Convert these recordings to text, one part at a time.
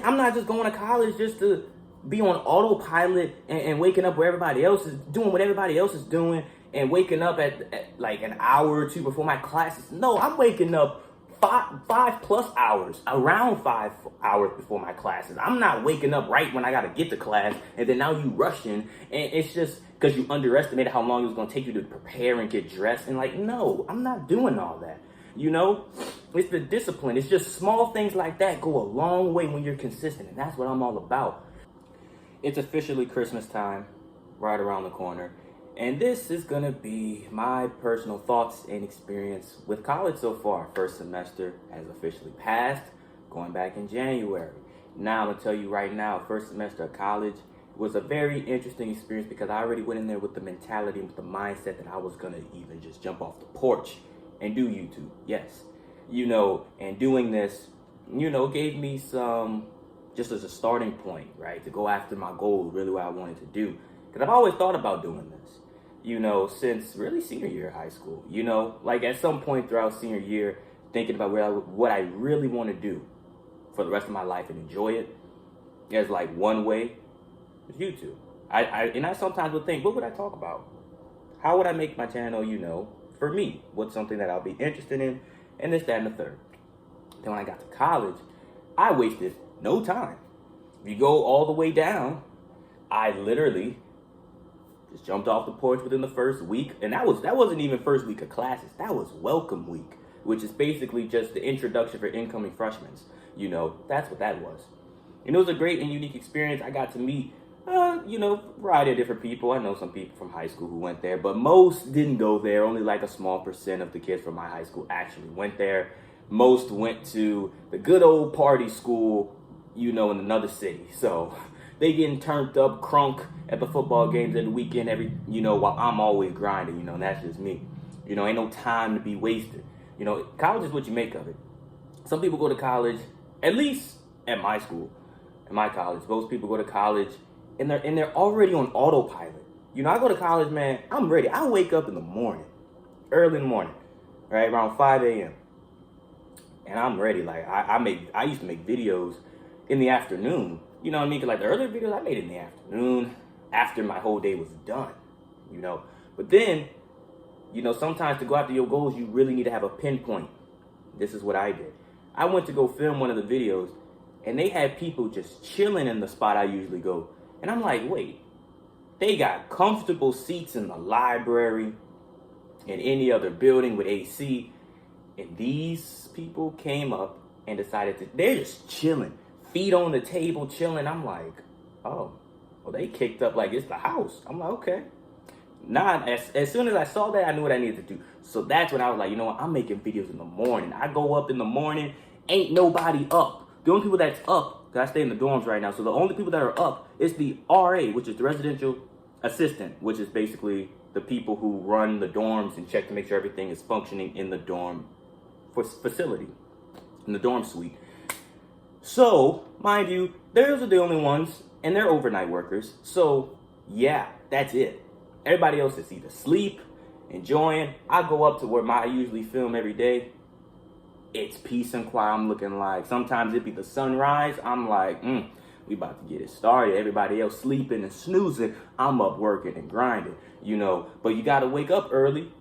I'm not just going to college just to be on autopilot and waking up where everybody else is doing what everybody else is doing and waking up at like an hour or two before my classes. No, I'm waking up five plus hours, around 5 hours before my classes. I'm not waking up right when I gotta get to class, and then now you rushing, and it's just because you underestimated how long it was gonna take you to prepare and get dressed. And like, no, I'm not doing all that. You know, it's the discipline. It's just small things like that go a long way when you're consistent, and that's what I'm all about. It's officially Christmas time, right around the corner. And this is gonna be my personal thoughts and experience with college so far. First semester has officially passed, going back in January. Now I'm gonna tell you right now, first semester of college was a very interesting experience because I already went in there with the mentality and with the mindset that I was gonna even just jump off the porch and do YouTube. Yes, and doing this, gave me some, just as a starting point, right, to go after my goals, really what I wanted to do. Because I've always thought about doing this, since really senior year of high school, like at some point throughout senior year, thinking about what I really want to do for the rest of my life and enjoy it. There's like one way, it's YouTube. I sometimes would think, what would I talk about? How would I make my channel, for me? What's something that I'll be interested in? And this, that, and the third. Then when I got to college, I wasted no time. If you go all the way down, I literally just jumped off the porch within the first week. And that wasn't even first week of classes. That was welcome week, which is basically just the introduction for incoming freshmen. That's what that was. And it was a great and unique experience. I got to meet, a variety of different people. I know some people from high school who went there, but most didn't go there. Only like a small percent of the kids from my high school actually went there. Most went to the good old party school, in another city. So they getting turned up crunk at the football games every weekend, while I'm always grinding, and that's just me. Ain't no time to be wasted. College is what you make of it. Some people go to college, at least at my school, at my college, most people go to college and they're already on autopilot. I go to college, man, I'm ready. I wake up in the morning, early in the morning, right, around 5 a.m. And I'm ready. Like I used to make videos in the afternoon. You know what I mean? 'Cause like the earlier videos I made in the afternoon after my whole day was done. But then, sometimes to go after your goals, you really need to have a pinpoint. This is what I did. I went to go film one of the videos, and they had people just chilling in the spot I usually go. And I'm like, wait, they got comfortable seats in the library and any other building with AC. And these people came up and decided they're just chilling, feet on the table, chilling. I'm like, oh, well, they kicked up like it's the house. I'm like, okay. As soon as I saw that, I knew what I needed to do. So that's when I was like, you know what? I'm making videos in the morning. I go up in the morning, ain't nobody up. The only people that's up, because I stay in the dorms right now, so the only people that are up is the RA, which is the residential assistant, which is basically the people who run the dorms and check to make sure everything is functioning in the dorm facility, in the dorm suite. So, mind you, those are the only ones, and they're overnight workers. So, yeah, that's it. Everybody else is either asleep, enjoying. I go up to where I usually film every day. It's peace and quiet. I'm looking like, sometimes it be the sunrise. I'm like, we about to get it started. Everybody else sleeping and snoozing. I'm up working and grinding, But you got to wake up early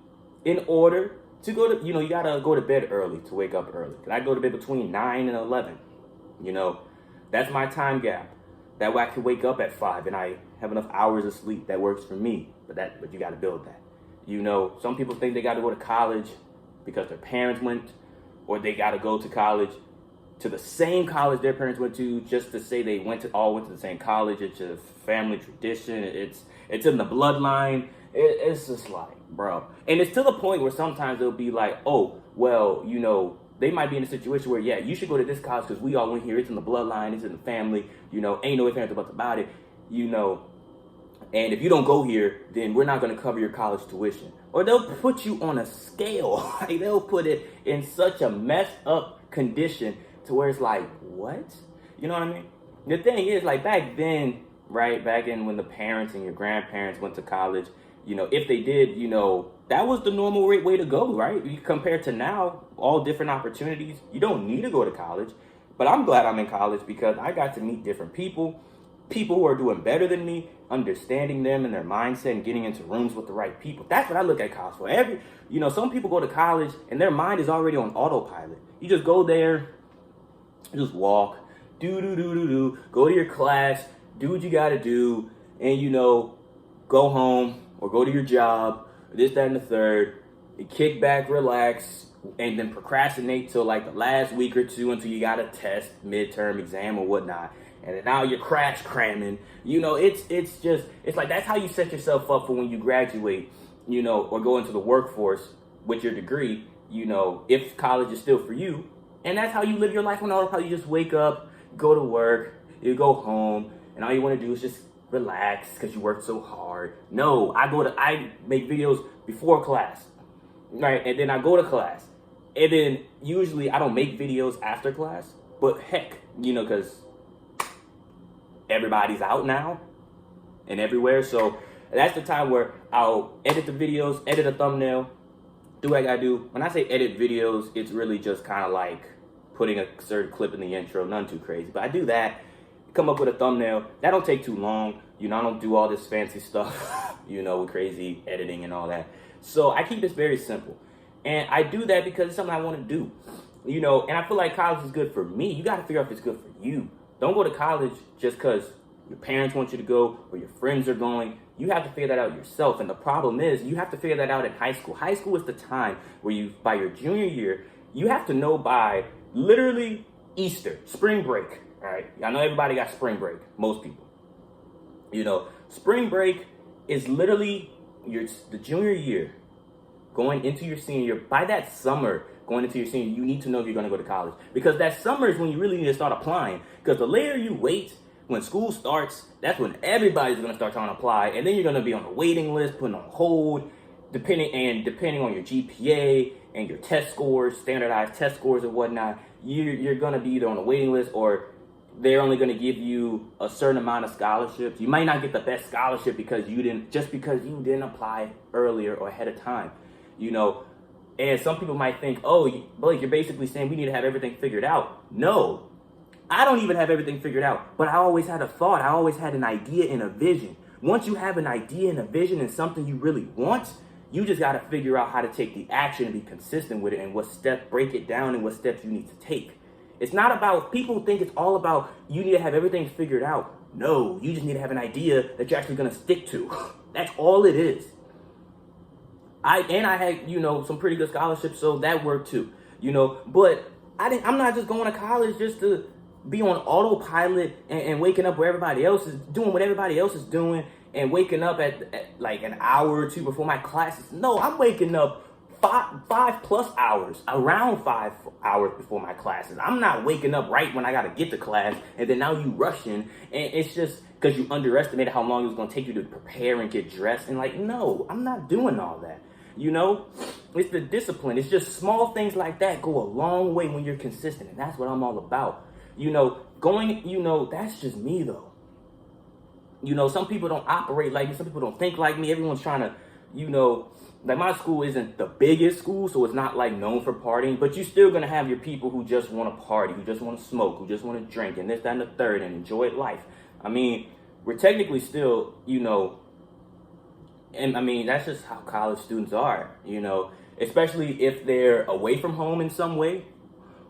in order to go to, you got to go to bed early to wake up early. Because I go to bed between 9 and 11, That's my time gap. That way I can wake up at 5 and I have enough hours of sleep. That works for me. But you got to build that. Some people think they got to go to college because their parents went, or they got to go to college, to the same college their parents went to, just to say they all went to the same college. It's a family tradition. It's in the bloodline. It's just like, bro. And it's to the point where sometimes it'll be like, oh, well, they might be in a situation where, yeah, you should go to this college because we all went here. It's in the bloodline. It's in the family. Ain't no ifs, ands, or buts about it. And if you don't go here, then we're not going to cover your college tuition. Or they'll put you on a scale. Like they'll put it in such a messed up condition to where it's like, what? You know what I mean? The thing is, like back then, right, back in when the parents and your grandparents went to college, if they did, that was the normal way to go, right? Compared to now, all different opportunities. You don't need to go to college. But I'm glad I'm in college because I got to meet different people, people who are doing better than me, understanding them and their mindset and getting into rooms with the right people. That's what I look at college for. Some people go to college and their mind is already on autopilot. You just go there, just walk, go to your class, do what you gotta do, and go home or go to your job, or this, that, and the third, and kick back, relax, and then procrastinate till like the last week or two until you got a test, midterm exam or whatnot. And then now you're crash cramming. It's like that's how you set yourself up for when you graduate, or go into the workforce with your degree, if college is still for you. And that's how you live your life on autopilot. You just wake up, go to work, you go home, and all you want to do is just relax because you worked so hard. No, I make videos before class, right? And then I go to class. And then usually I don't make videos after class, but heck, because everybody's out now and everywhere. So that's the time where I'll edit the videos, edit a thumbnail, do what I gotta do. When I say edit videos, it's really just kind of like putting a certain clip in the intro, none too crazy. But I do that, come up with a thumbnail. That don't take too long. I don't do all this fancy stuff, with crazy editing and all that. So I keep this very simple. And I do that because it's something I want to do, and I feel like college is good for me. You got to figure out if it's good for you. Don't go to college just because your parents want you to go or your friends are going. You have to figure that out yourself. And the problem is you have to figure that out in high school. High school is the time where by your junior year, you have to know by literally Easter, spring break. All right. I know everybody got spring break. Most people. Spring break is literally the junior year going into your senior year. By that summer, going into your senior year, you need to know if you're going to go to college. Because that summer is when you really need to start applying. Because the later you wait, when school starts, that's when everybody's going to start trying to apply. And then you're going to be on a waiting list, put on hold, depending on your GPA and your test scores, standardized test scores and whatnot. You're going to be either on a waiting list or they're only going to give you a certain amount of scholarships. You might not get the best scholarship because you didn't apply earlier or ahead of time. And some people might think, oh, Blake, you're basically saying we need to have everything figured out. No, I don't even have everything figured out, but I always had a thought. I always had an idea and a vision. Once you have an idea and a vision and something you really want, you just got to figure out how to take the action and be consistent with it and break it down and what steps you need to take. It's not about, people think it's all about you need to have everything figured out. No, you just need to have an idea that you're actually going to stick to. That's all it is. I had, some pretty good scholarships, so that worked too, but I'm not just going to college just to be on autopilot and waking up where everybody else is doing what everybody else is doing and waking up at like an hour or two before my classes. No, I'm waking up five plus hours, around 5 hours before my classes. I'm not waking up right when I got to get to class and then now you rushing and it's just because you underestimated how long it was going to take you to prepare and get dressed. And like, no, I'm not doing all that. It's the discipline. It's just small things like that go a long way when you're consistent. And that's what I'm all about. That's just me though. Some people don't operate like me. Some people don't think like me. Everyone's trying to, like my school isn't the biggest school, so it's not like known for partying, but you're still going to have your people who just want to party, who just want to smoke, who just want to drink and this, that, and the third and enjoy life. I mean, we're technically still, and I mean, that's just how college students are, especially if they're away from home in some way,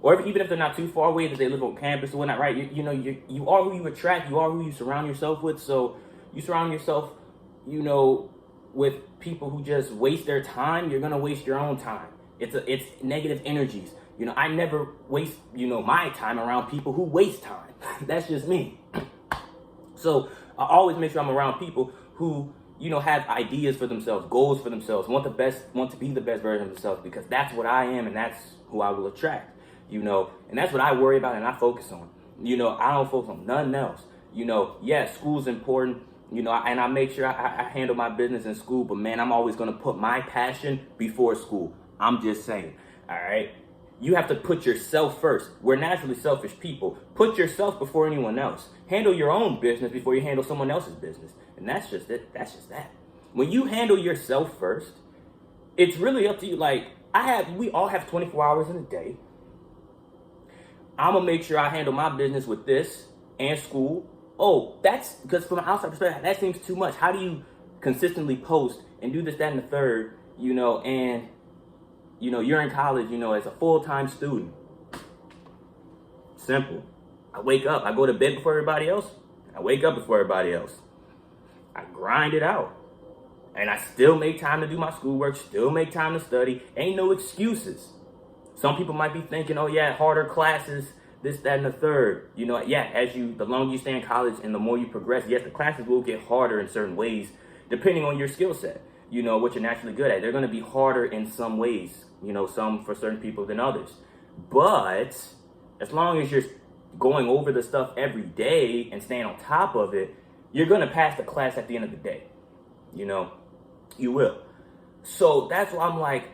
or even if they're not too far away, that they live on campus or whatnot, right? You are who you attract, you are who you surround yourself with. So you surround yourself, with people who just waste their time, you're gonna waste your own time. It's negative energies. I never waste, my time around people who waste time. That's just me. So I always make sure I'm around people who, have ideas for themselves, goals for themselves, want to be the best version of themselves, because that's what I am and that's who I will attract, and that's what I worry about and I focus on. I don't focus on nothing else. Yes, school's important, and I make sure I handle my business in school, but man, I'm always going to put my passion before school. I'm just saying, all right? You have to put yourself first. We're naturally selfish people. Put yourself before anyone else. Handle your own business before you handle someone else's business. And that's just it. That's just that. When you handle yourself first, it's really up to you. Like, we all have 24 hours in a day. I'm gonna make sure I handle my business with this and school. Oh, that's because from an outside perspective, that seems too much. How do you consistently post and do this, that, and the third, and you're in college, as a full-time student. Simple. I wake up, I go to bed before everybody else. I wake up before everybody else. I grind it out. And I still make time to do my schoolwork, still make time to study. Ain't no excuses. Some people might be thinking, oh yeah, harder classes, this, that, and the third. The longer you stay in college and the more you progress, yes, the classes will get harder in certain ways, depending on your skill set, what you're naturally good at. They're going to be harder in some ways, some for certain people than others. But as long as you're going over the stuff every day and staying on top of it, you're going to pass the class at the end of the day. You will. So that's why I'm like,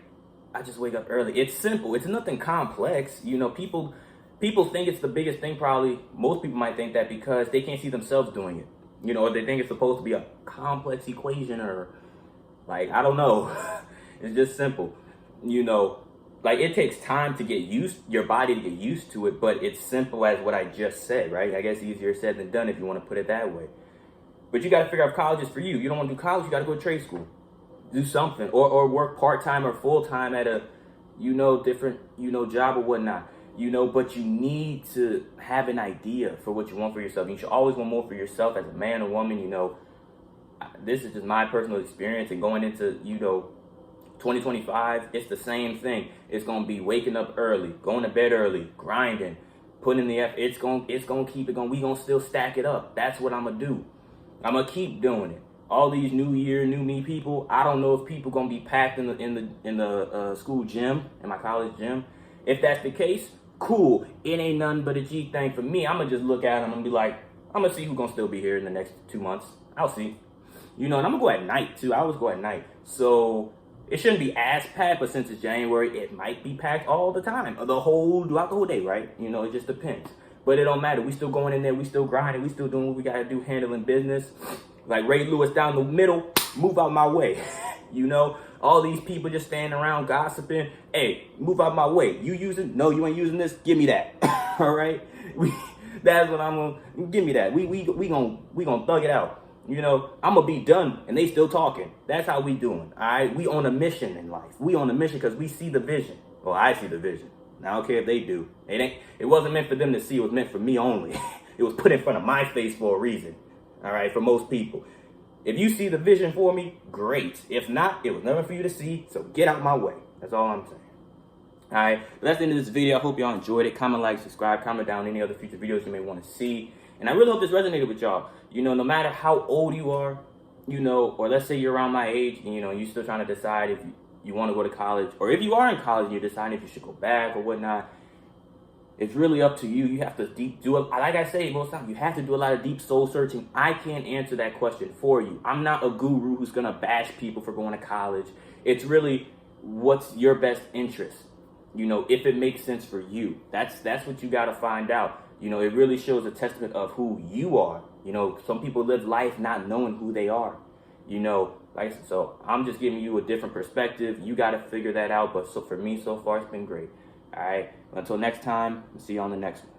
I just wake up early. It's simple. It's nothing complex. People think it's the biggest thing. Probably most people might think that because they can't see themselves doing it. Or they think it's supposed to be a complex equation or I don't know. It's just simple. It takes time to get your body to get used to it, but it's simple as what I just said, right? I guess easier said than done if you want to put it that way. But you got to figure out if college is for you. You don't want to do college, you got to go to trade school. Do something or work part-time or full-time at a, different, job or whatnot, but you need to have an idea for what you want for yourself. You should always want more for yourself as a man or woman, This is just my personal experience and going into, 2025, it's the same thing. It's going to be waking up early, going to bed early, grinding, putting in the effort. It's going to keep it going. We going to still stack it up. That's what I'm going to do. I'm going to keep doing it. All these new year, new me people, I don't know if people gonna be packed in the school gym, in my college gym. If that's the case, cool. It ain't nothing but a G thing for me. I'm gonna just look at them and be like, I'm gonna see who's gonna still be here in the next 2 months. I'll see. And I'm gonna go at night too. I always go at night. So it shouldn't be as packed, but since it's January, it might be packed all the time. Throughout the whole day, right? It just depends. But it don't matter. We still going in there, we still grinding, we still doing what we gotta do, handling business. Like Ray Lewis down the middle, move out my way. All these people just standing around gossiping. Hey, move out my way. You using? No, you ain't using this. Give me that. All right. That's what I'm gonna give me that. We gonna thug it out. I'm gonna be done, and they still talking. That's how we doing. All right. We on a mission in life. We on a mission because we see the vision. Well, I see the vision. Now, I don't care if they do. It wasn't meant for them to see. It was meant for me only. It was put in front of my face for a reason. All right, for most people. If you see the vision for me, great. If not, it was never for you to see, so get out my way. That's all I'm saying. All right, that's the end of this video. I hope y'all enjoyed it. Comment, like, subscribe, comment down any other future videos you may want to see. And I really hope this resonated with y'all. No matter how old you are, or let's say you're around my age and, you're still trying to decide if you want to go to college, or if you are in college and you're deciding if you should go back or whatnot. It's really up to you. You have to like I say most times, you have to do a lot of deep soul searching. I can't answer that question for you. I'm not a guru who's going to bash people for going to college. It's really what's your best interest, if it makes sense for you. That's what you got to find out. It really shows a testament of who you are. Some people live life not knowing who they are, so I'm just giving you a different perspective. You got to figure that out. But so for me, so far, it's been great. All right. Until next time, see you on the next one.